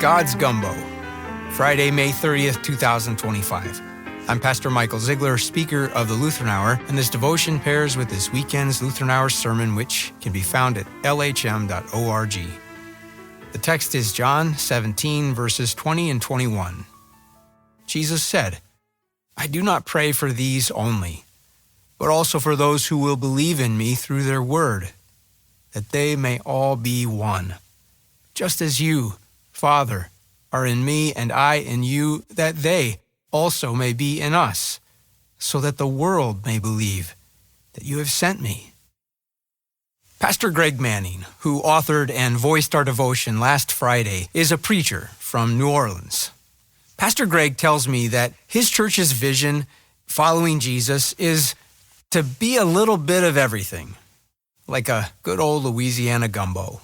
God's Gumbo, Friday, May 30th, 2025. I'm Pastor Michael Ziegler, speaker of the Lutheran Hour, and this devotion pairs with this weekend's Lutheran Hour sermon, which can be found at lhm.org. The text is John 17, verses 20 and 21. Jesus said, "I do not pray for these only, but also for those who will believe in me through their word, that they may all be one. Just as you, Father, are in me and I in you, that they also may be in us, so that the world may believe that you have sent me." Pastor Greg Manning, who authored and voiced our devotion last Friday, is a preacher from New Orleans. Pastor Greg tells me that his church's vision following Jesus is to be a little bit of everything, like a good old Louisiana gumbo.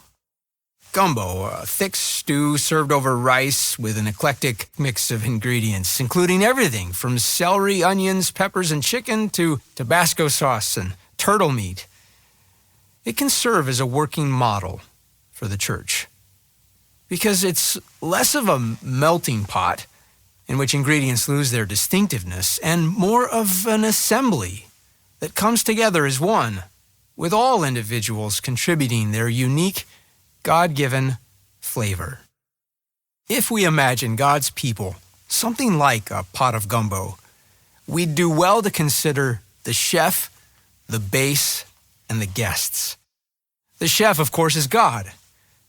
Gumbo, a thick stew served over rice with an eclectic mix of ingredients, including everything from celery, onions, peppers, and chicken to Tabasco sauce and turtle meat. It can serve as a working model for the church because it's less of a melting pot in which ingredients lose their distinctiveness and more of an assembly that comes together as one, with all individuals contributing their unique God-given flavor. If we imagine God's people something like a pot of gumbo, we'd do well to consider the chef, the base, and the guests. The chef, of course, is God.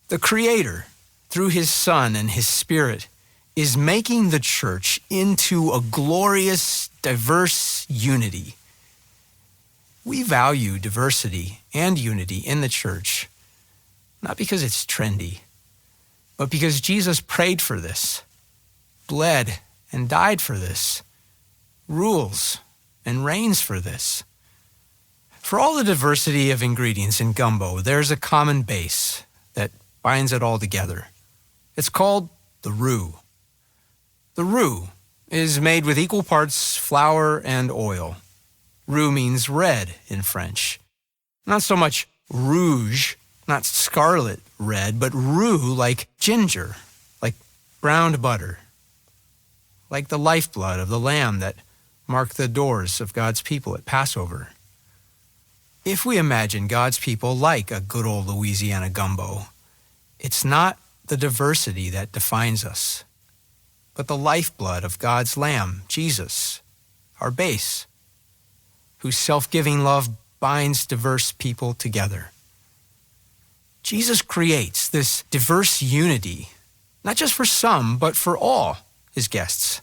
The Creator, through His Son and His Spirit, is making the church into a glorious, diverse unity. We value diversity and unity in the church, not because it's trendy, but because Jesus prayed for this, bled and died for this, rules and reigns for this. For all the diversity of ingredients in gumbo, there's a common base that binds it all together. It's called the roux. The roux is made with equal parts flour and oil. Roux means red in French. Not so much rouge, not scarlet red, but roux like ginger, like browned butter, like the lifeblood of the lamb that marked the doors of God's people at Passover. If we imagine God's people like a good old Louisiana gumbo, it's not the diversity that defines us, but the lifeblood of God's lamb, Jesus, our base, whose self-giving love binds diverse people together. Jesus creates this diverse unity, not just for some, but for all His guests.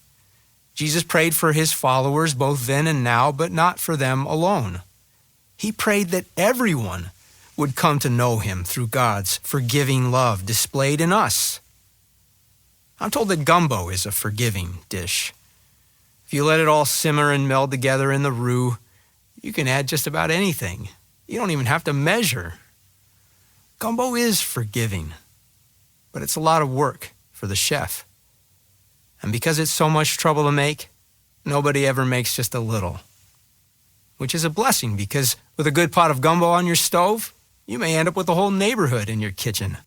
Jesus prayed for His followers both then and now, but not for them alone. He prayed that everyone would come to know Him through God's forgiving love displayed in us. I'm told that gumbo is a forgiving dish. If you let it all simmer and meld together in the roux, you can add just about anything. You don't even have to measure. Gumbo is forgiving, but it's a lot of work for the chef. And because it's so much trouble to make, nobody ever makes just a little, which is a blessing because with a good pot of gumbo on your stove, you may end up with the whole neighborhood in your kitchen.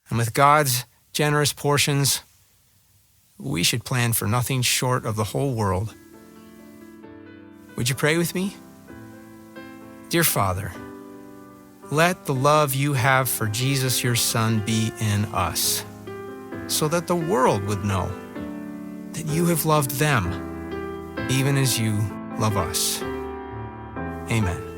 And with God's generous portions, we should plan for nothing short of the whole world. Would you pray with me? Dear Father, let the love you have for Jesus, your Son, be in us, so that the world would know that you have loved them, even as you love us. Amen.